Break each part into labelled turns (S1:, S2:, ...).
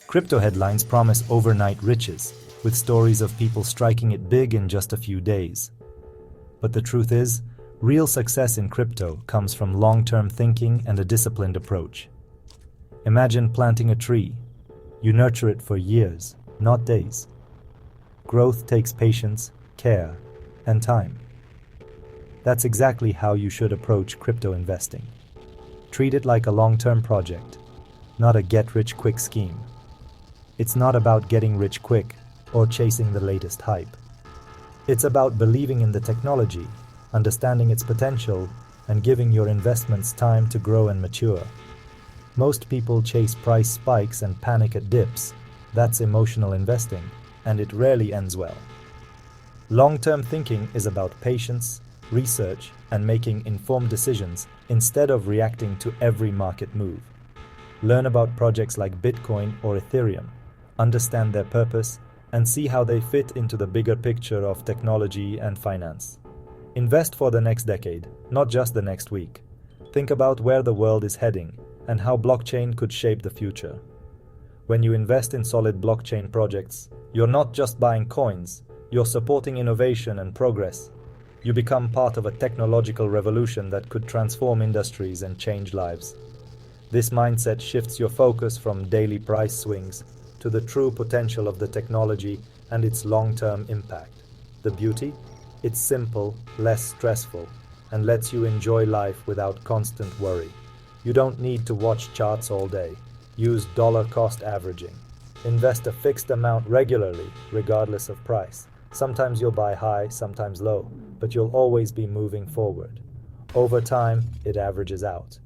S1: Crypto headlines promise overnight riches, with stories of people striking it big in just a few days. But the truth is, real success in crypto comes from long-term thinking and a disciplined approach. Imagine planting a tree. You nurture it for years, not days. Growth takes patience, care, and time. That's exactly how you should approach crypto investing. Treat it like a long-term project, not a get-rich-quick scheme. It's not about getting rich quick or chasing the latest hype. It's about believing in the technology, understanding its potential, and giving your investments time to grow and mature. Most people chase price spikes and panic at dips. That's emotional investing, and it rarely ends well. Long-term thinking is about patience, research, and making informed decisions instead of reacting to every market move. Learn about projects like Bitcoin or Ethereum, understand their purpose, and see how they fit into the bigger picture of technology and finance. Invest for the next decade, not just the next week. Think about where the world is heading and how blockchain could shape the future. When you invest in solid blockchain projects, you're not just buying coins, you're supporting innovation and progress. You become part of a technological revolution that could transform industries and change lives. This mindset shifts your focus from daily price swings to the true potential of the technology and its long-term impact. The beauty? It's simple, less stressful, and lets you enjoy life without constant worry. You don't need to watch charts all day. Use dollar-cost averaging. Invest a fixed amount regularly, regardless of price. Sometimes you'll buy high, sometimes low, but you'll always be moving forward. Over time, it averages out.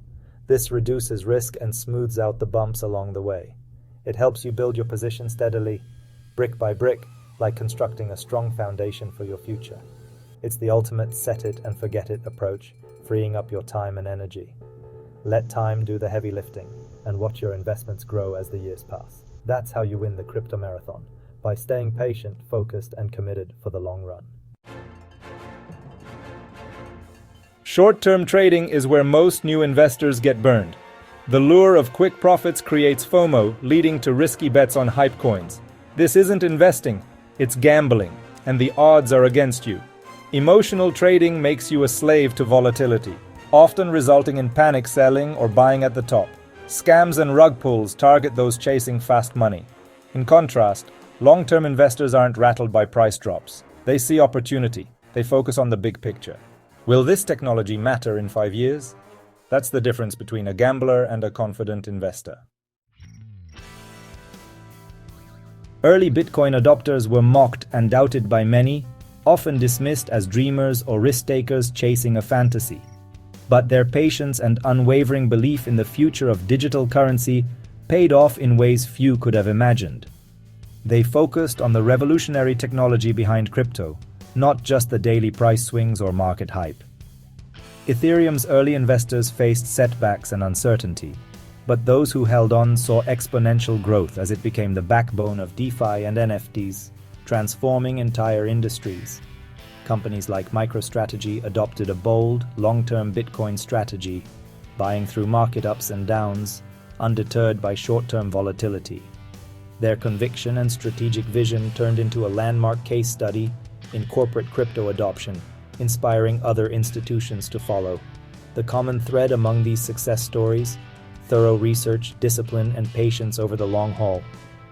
S1: This reduces risk and smooths out the bumps along the way. It helps you build your position steadily, brick by brick, like constructing a strong foundation for your future. It's the ultimate set-it-and-forget-it approach, freeing up your time and energy. Let time do the heavy lifting, and watch your investments grow as the years pass. That's how you win the crypto marathon, by staying patient, focused, and committed for the long run.
S2: Short-term trading is where most new investors get burned. The lure of quick profits creates FOMO, leading to risky bets on hype coins. This isn't investing, it's gambling, and the odds are against you. Emotional trading makes you a slave to volatility, often resulting in panic selling or buying at the top. Scams and rug pulls target those chasing fast money. In contrast, long-term investors aren't rattled by price drops. They see opportunity. They focus on the big picture. Will this technology matter in 5 years? That's the difference between a gambler and a confident investor. Early Bitcoin adopters were mocked and doubted by many, often dismissed as dreamers or risk-takers chasing a fantasy. But their patience and unwavering belief in the future of digital currency paid off in ways few could have imagined. They focused on the revolutionary technology behind crypto, not just the daily price swings or market hype. Ethereum's early investors faced setbacks and uncertainty, but those who held on saw exponential growth as it became the backbone of DeFi and NFTs, transforming entire industries. Companies like MicroStrategy adopted a bold, long-term Bitcoin strategy, buying through market ups and downs, undeterred by short-term volatility. Their conviction and strategic vision turned into a landmark case study in corporate crypto adoption, inspiring other institutions to follow. The common thread among these success stories? Thorough research, discipline, and patience over the long haul.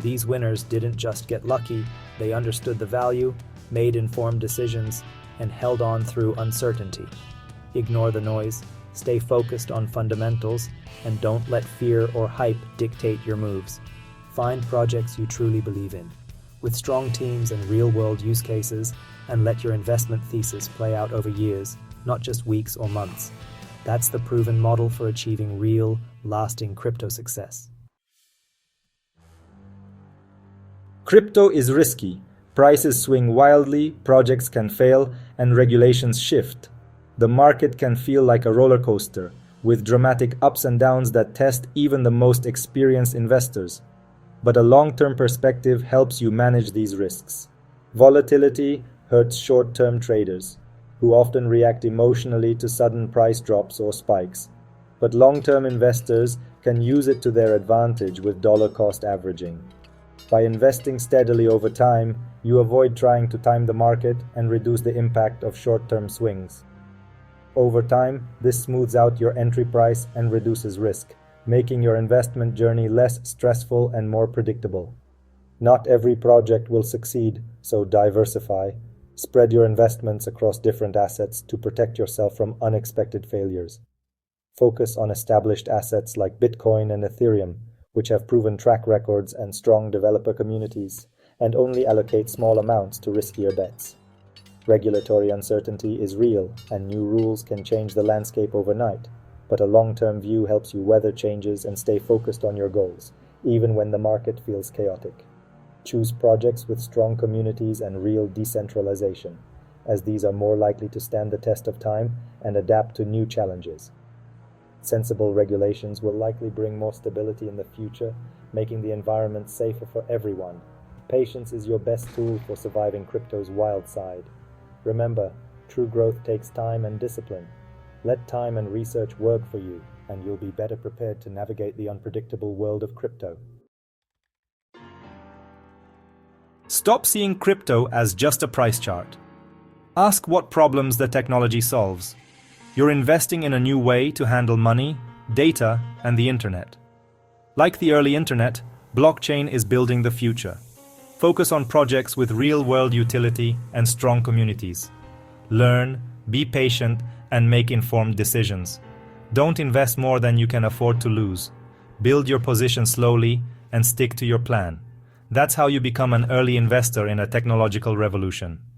S2: These winners didn't just get lucky, they understood the value, made informed decisions, and held on through uncertainty. Ignore the noise, stay focused on fundamentals, and don't let fear or hype dictate your moves. Find projects you truly believe in, with strong teams and real-world use cases, and let your investment thesis play out over years, not just weeks or months. That's the proven model for achieving real, lasting crypto success. Crypto is risky. Prices swing wildly, projects can fail, and regulations shift. The market can feel like a roller coaster, with dramatic ups and downs that test even the most experienced investors. But a long-term perspective helps you manage these risks. Volatility hurts short-term traders, who often react emotionally to sudden price drops or spikes. But long-term investors can use it to their advantage with dollar-cost averaging. By investing steadily over time, you avoid trying to time the market and reduce the impact of short-term swings. Over time, this smooths out your entry price and reduces risk, making your investment journey less stressful and more predictable. Not every project will succeed, so diversify. Spread your investments across different assets to protect yourself from unexpected failures. Focus on established assets like Bitcoin and Ethereum, which have proven track records and strong developer communities, and only allocate small amounts to riskier bets. Regulatory uncertainty is real, and new rules can change the landscape overnight, but a long-term view helps you weather changes and stay focused on your goals, even when the market feels chaotic. Choose projects with strong communities and real decentralization, as these are more likely to stand the test of time and adapt to new challenges. Sensible regulations will likely bring more stability in the future, making the environment safer for everyone. Patience is your best tool for surviving crypto's wild side. Remember, true growth takes time and discipline. Let time and research work for you, and you'll be better prepared to navigate the unpredictable world of crypto.
S1: Stop seeing crypto as just a price chart. Ask what problems the technology solves. You're investing in a new way to handle money, data, and the internet. Like the early internet, blockchain is building the future. Focus on projects with real-world utility and strong communities. Learn, be patient, and make informed decisions. Don't invest more than you can afford to lose. Build your position slowly and stick to your plan. That's how you become an early investor in a technological revolution.